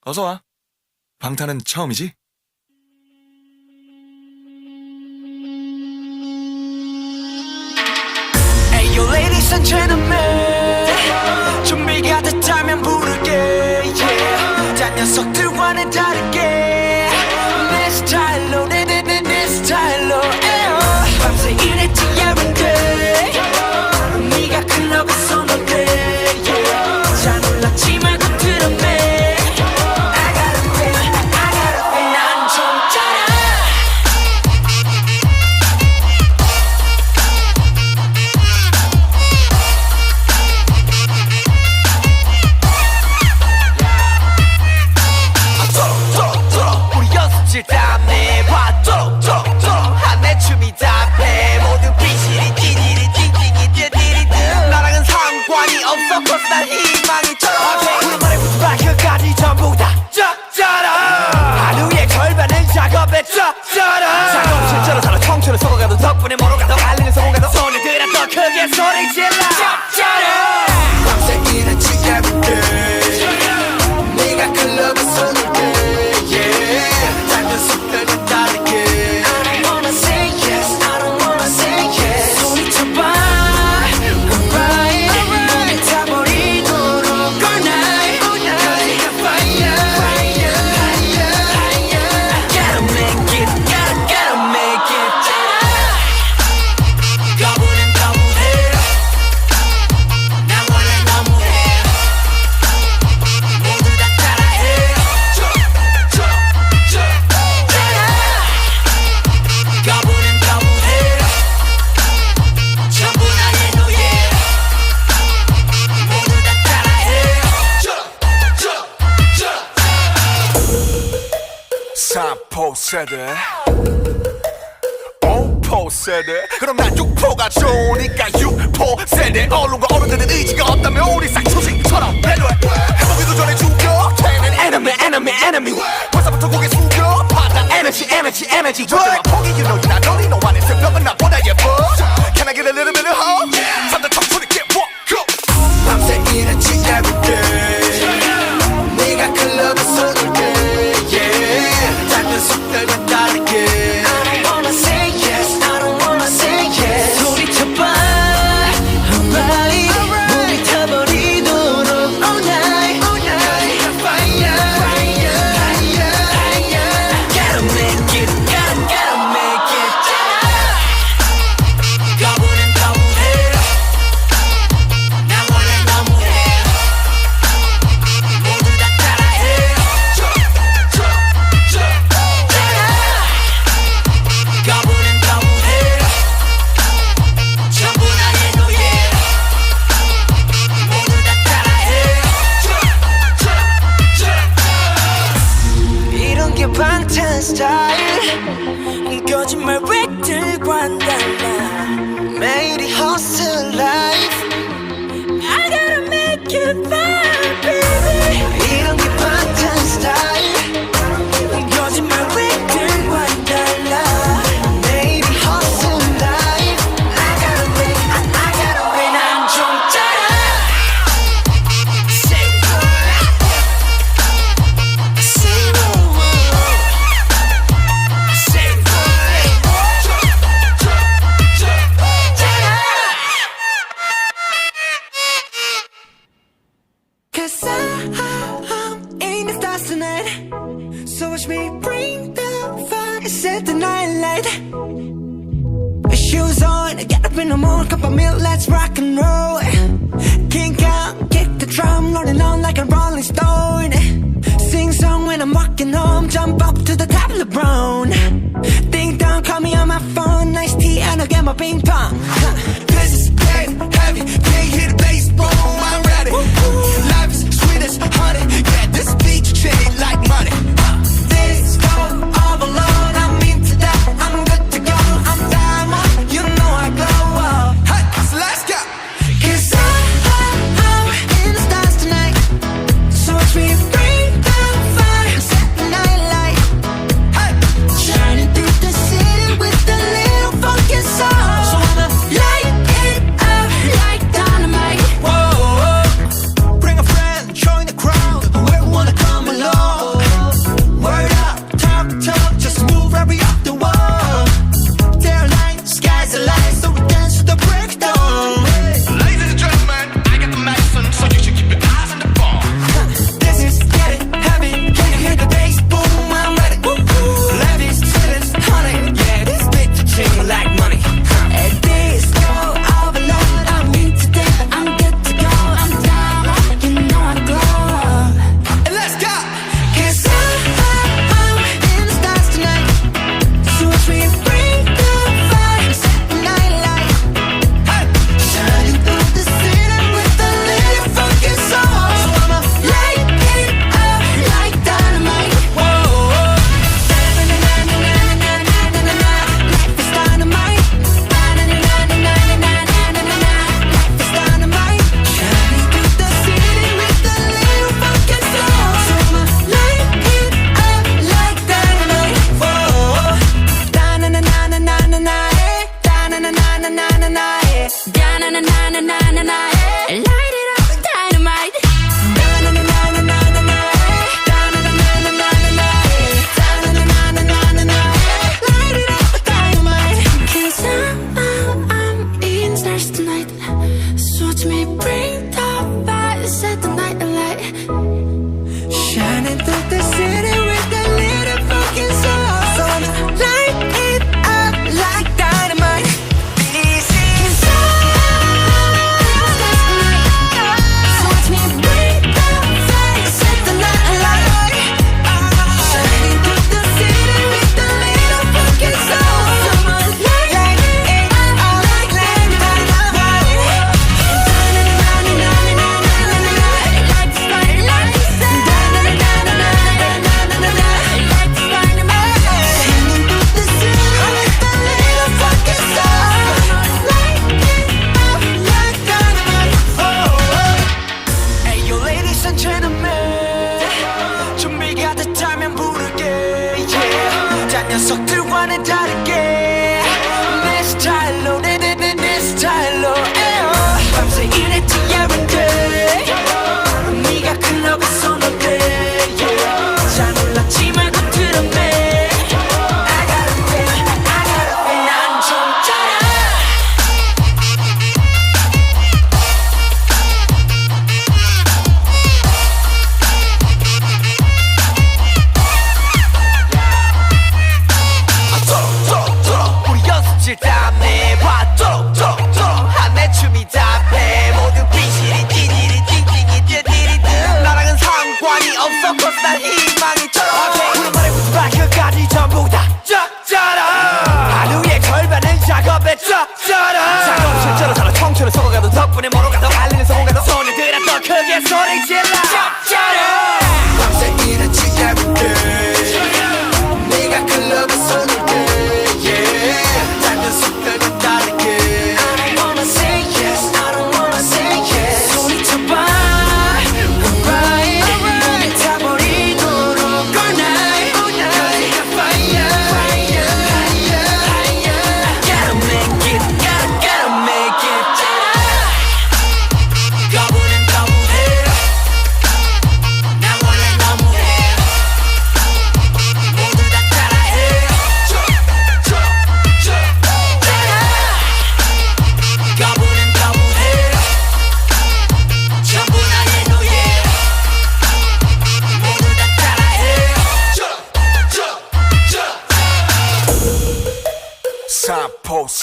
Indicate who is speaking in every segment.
Speaker 1: 어서와. 방탄은 처음이지?
Speaker 2: Ayo ladies and gentlemen, 준비가 됐다면 부를게 yeah. 딴 녀석들과는 다르게 내 스타일로 내 스타일로 밤새 일했지 every day 네가 클럽에서 놀래 yeah. 잘 놀랐지 말고 들었네 땀내 봐 쪼록쪼록쪼록 한내 춤이 답해 모두 비실이 띠리리 띠띠띠띠띠리 나랑은 상관이 없어 cause 난 희망이 저렇게 우리 말에 발끝까지 전부 다 쩍져라 하루의 결과는 작업에 쩍져라 작업 실제로 살아 청춘을 속아가도 덕분에 멀어가도 갈리는 성공가도 손을 들어 더 크게 소리 질러 쩍져라 밤새 일했지 everyday 네가 클럽에서 놀게 yeah 속들은 다르게 I don't wanna say yes, I don't wanna say yes 소리쳐봐 Alright 몸에 타버리도록 All night 여기가 fire Fire, fire, fire Gotta make it, gotta make it 거부는 거부해 난 원래 너무해 모두 다 따라해 거부는 거부해 전부 나의 노예 모두 다 따라해
Speaker 1: 3포 세대 5포 세대 그럼 난 6포가 좋으니까 6포 세대 언론과 어른들은 의지가 없다면 우리 쌍초식처럼 배려해 해보기도 전에 죽여
Speaker 2: Enemy
Speaker 1: 벌써부터 고개 숙여 받아
Speaker 2: Energy
Speaker 1: 절대 포기 you know you're not lonely no one is 새벽은 나보다 예뻐 Can I get a little bit of hope? 삼대 청춘이 get walk go
Speaker 2: 밤새 일했지 everyday 네가 클럽에서 놀게 yeah 닮은 속들과 다르게 I don't wanna say yes I don't wanna say yes 소리쳐봐 Alright 몸이 타버리도록 All night 여기가 fire Fire, fire, fire Gotta make it, gotta make it 거부는 거부해 난 원래 너무해 모두 다 따라해 거부는 거부해 전부 나의 노예 모두 다 따라해 이런 게 방탄 스타일 거짓말 획들과는 달라 매일이 hustle life I gotta make it fun baby 이런 게 방탄 스타일 거짓말 획들과는 달라 매일이 hustle life I gotta make 난 좀 짜라 Say what Say what Say what Cause I'm in the stars tonight So watch me bring the fire Set the night light Shoes on, get up in the morning Cup of milk, let's rock and roll Kink out, kick the drum Rolling on like a rolling stone Sing song when I'm walking home Jump up to the top of the brown Ding dong, call me on my phone Nice tea and I'll get my ping pong This is getting heavy Can't hear the bass, boom, I'm ready Life is sweet as honey Yeah, this beach chain like money This go all alone I'm into that, I'm good to go I'm diamond, you know I glow Hey, so let's go Cause I'm in the stars tonight So watch me bring the fire Set the night light Hey, shining through the city with a little funky soul So I'ma light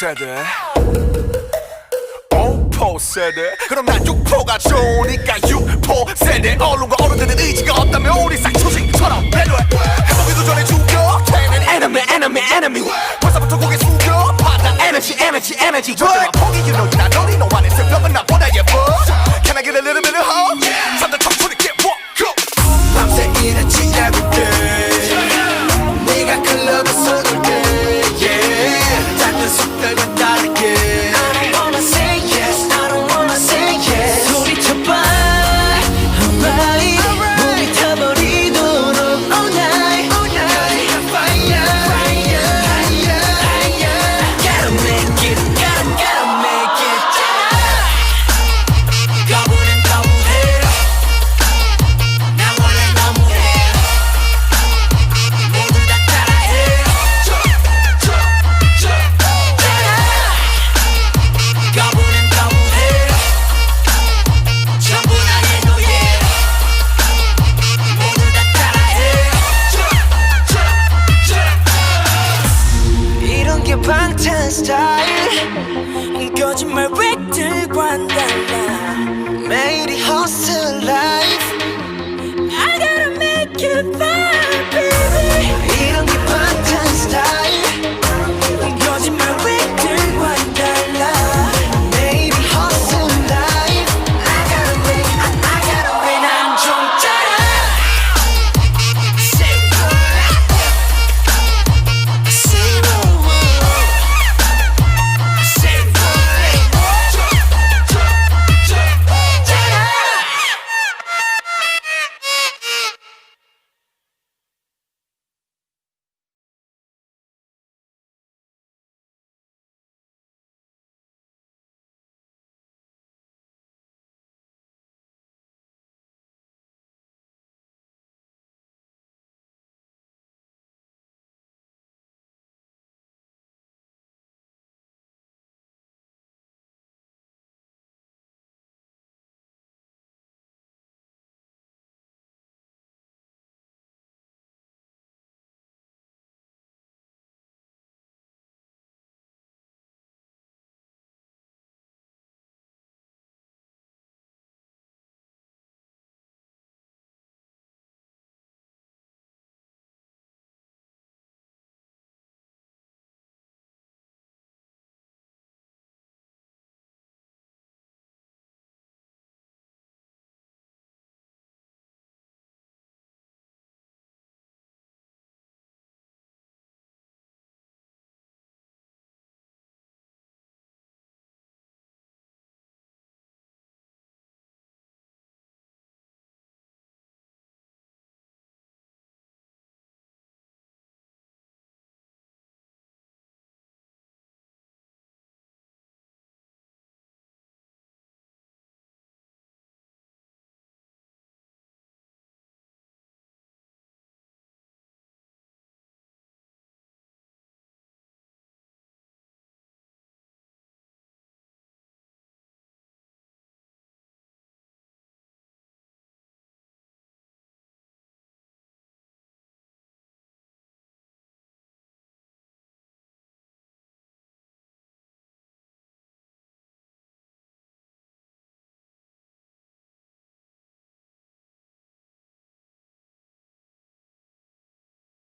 Speaker 1: 4세대 5세대 그럼 난 6포가 좋으니까 6세대 언론과 어른들의 의지가 없다면 우리 싹초식처럼 배려해 해보기도 전에 죽여 걔는 enemy 벌써부터 고개 숙여 받아 energy 절대로 포기 you know you're not lonely 너 안에 새벽은 나보다 예뻐 Can I get a little bit of hope? 잠들 청춘이 get walk go
Speaker 2: 밤새 일했지 everyday 네가 클럽에 서둘 때 yeah 작은 속들과 다르게 I don't wanna say yes I don't wanna say yes 소리쳐봐 alright 몸이 타버리도록 all night fire gotta make it 거부는 거부해 나 원래 너무해 모두 다 따라해 거부는 거부해 전부 다 해도해 모두 다 따라해 이런 게 방탄 스타일 거짓말 왜 들려